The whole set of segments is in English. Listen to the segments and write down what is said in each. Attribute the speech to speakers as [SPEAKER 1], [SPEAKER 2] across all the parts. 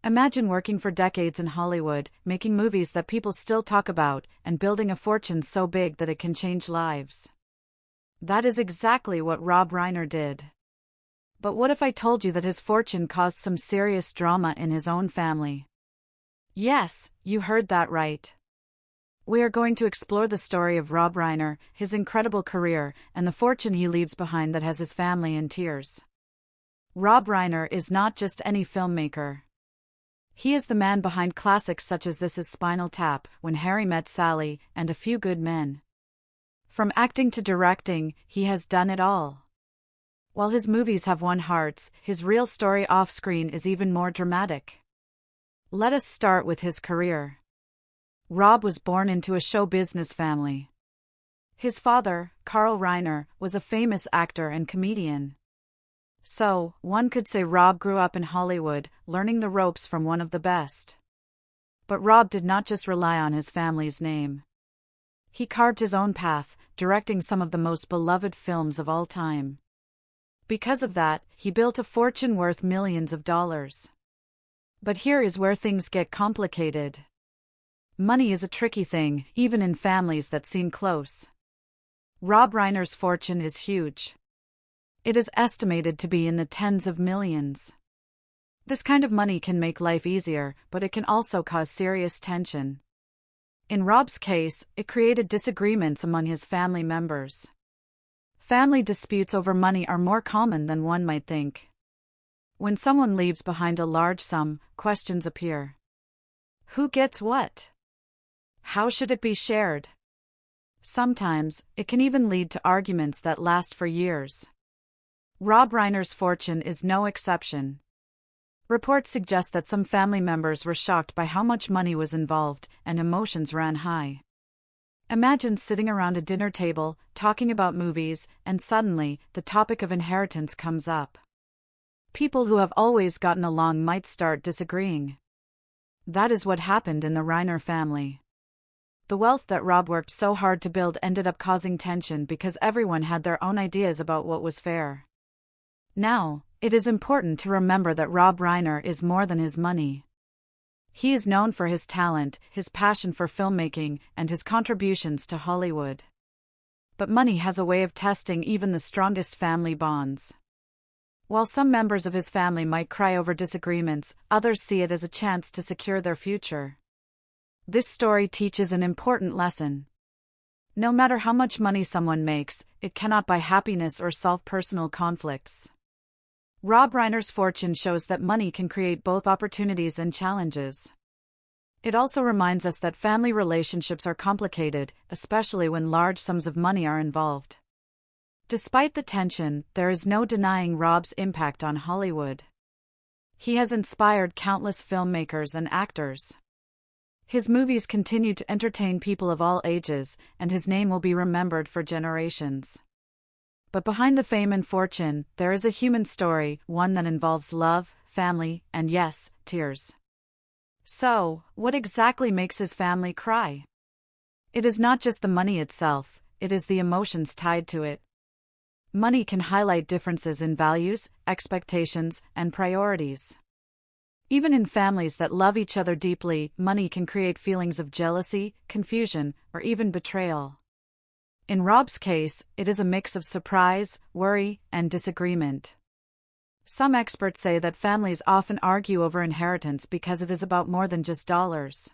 [SPEAKER 1] Imagine working for decades in Hollywood, making movies that people still talk about, and building a fortune so big that it can change lives. That is exactly what Rob Reiner did. But what if I told you that his fortune caused some serious drama in his own family? Yes, you heard that right. We are going to explore the story of Rob Reiner, his incredible career, and the fortune he leaves behind that has his family in tears. Rob Reiner is not just any filmmaker. He is the man behind classics such as This Is Spinal Tap, When Harry Met Sally, and A Few Good Men. From acting to directing, he has done it all. While his movies have won hearts, his real story off-screen is even more dramatic. Let us start with his career. Rob was born into a show business family. His father, Carl Reiner, was a famous actor and comedian. So, one could say Rob grew up in Hollywood, learning the ropes from one of the best. But Rob did not just rely on his family's name. He carved his own path, directing some of the most beloved films of all time. Because of that, he built a fortune worth millions of dollars. But here is where things get complicated. Money is a tricky thing, even in families that seem close. Rob Reiner's fortune is huge. It is estimated to be in the tens of millions. This kind of money can make life easier, but it can also cause serious tension. In Rob's case, it created disagreements among his family members. Family disputes over money are more common than one might think. When someone leaves behind a large sum, questions appear. Who gets what? How should it be shared? Sometimes, it can even lead to arguments that last for years. Rob Reiner's fortune is no exception. Reports suggest that some family members were shocked by how much money was involved, and emotions ran high. Imagine sitting around a dinner table, talking about movies, and suddenly, the topic of inheritance comes up. People who have always gotten along might start disagreeing. That is what happened in the Reiner family. The wealth that Rob worked so hard to build ended up causing tension because everyone had their own ideas about what was fair. Now, it is important to remember that Rob Reiner is more than his money. He is known for his talent, his passion for filmmaking, and his contributions to Hollywood. But money has a way of testing even the strongest family bonds. While some members of his family might cry over disagreements, others see it as a chance to secure their future. This story teaches an important lesson. No matter how much money someone makes, it cannot buy happiness or solve personal conflicts. Rob Reiner's fortune shows that money can create both opportunities and challenges. It also reminds us that family relationships are complicated, especially when large sums of money are involved. Despite the tension, there is no denying Rob's impact on Hollywood. He has inspired countless filmmakers and actors. His movies continue to entertain people of all ages, and his name will be remembered for generations. But behind the fame and fortune, there is a human story, one that involves love, family, and yes, tears. So, what exactly makes his family cry? It is not just the money itself, it is the emotions tied to it. Money can highlight differences in values, expectations, and priorities. Even in families that love each other deeply, money can create feelings of jealousy, confusion, or even betrayal. In Rob's case, it is a mix of surprise, worry, and disagreement. Some experts say that families often argue over inheritance because it is about more than just dollars.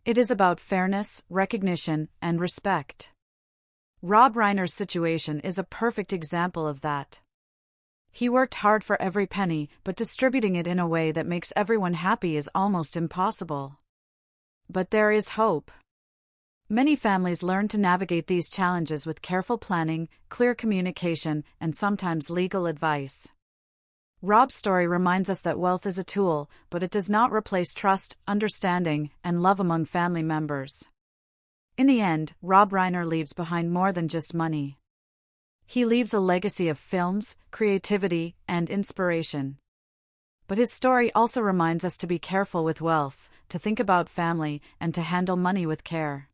[SPEAKER 1] It is about fairness, recognition, and respect. Rob Reiner's situation is a perfect example of that. He worked hard for every penny, but distributing it in a way that makes everyone happy is almost impossible. But there is hope. Many families learn to navigate these challenges with careful planning, clear communication, and sometimes legal advice. Rob's story reminds us that wealth is a tool, but it does not replace trust, understanding, and love among family members. In the end, Rob Reiner leaves behind more than just money. He leaves a legacy of films, creativity, and inspiration. But his story also reminds us to be careful with wealth, to think about family, and to handle money with care.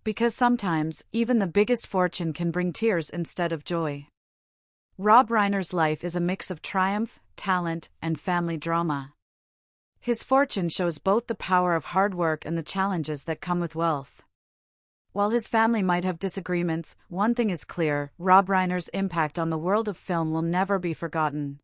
[SPEAKER 1] Because sometimes, even the biggest fortune can bring tears instead of joy. Rob Reiner's life is a mix of triumph, talent, and family drama. His fortune shows both the power of hard work and the challenges that come with wealth. While his family might have disagreements, one thing is clear: Rob Reiner's impact on the world of film will never be forgotten.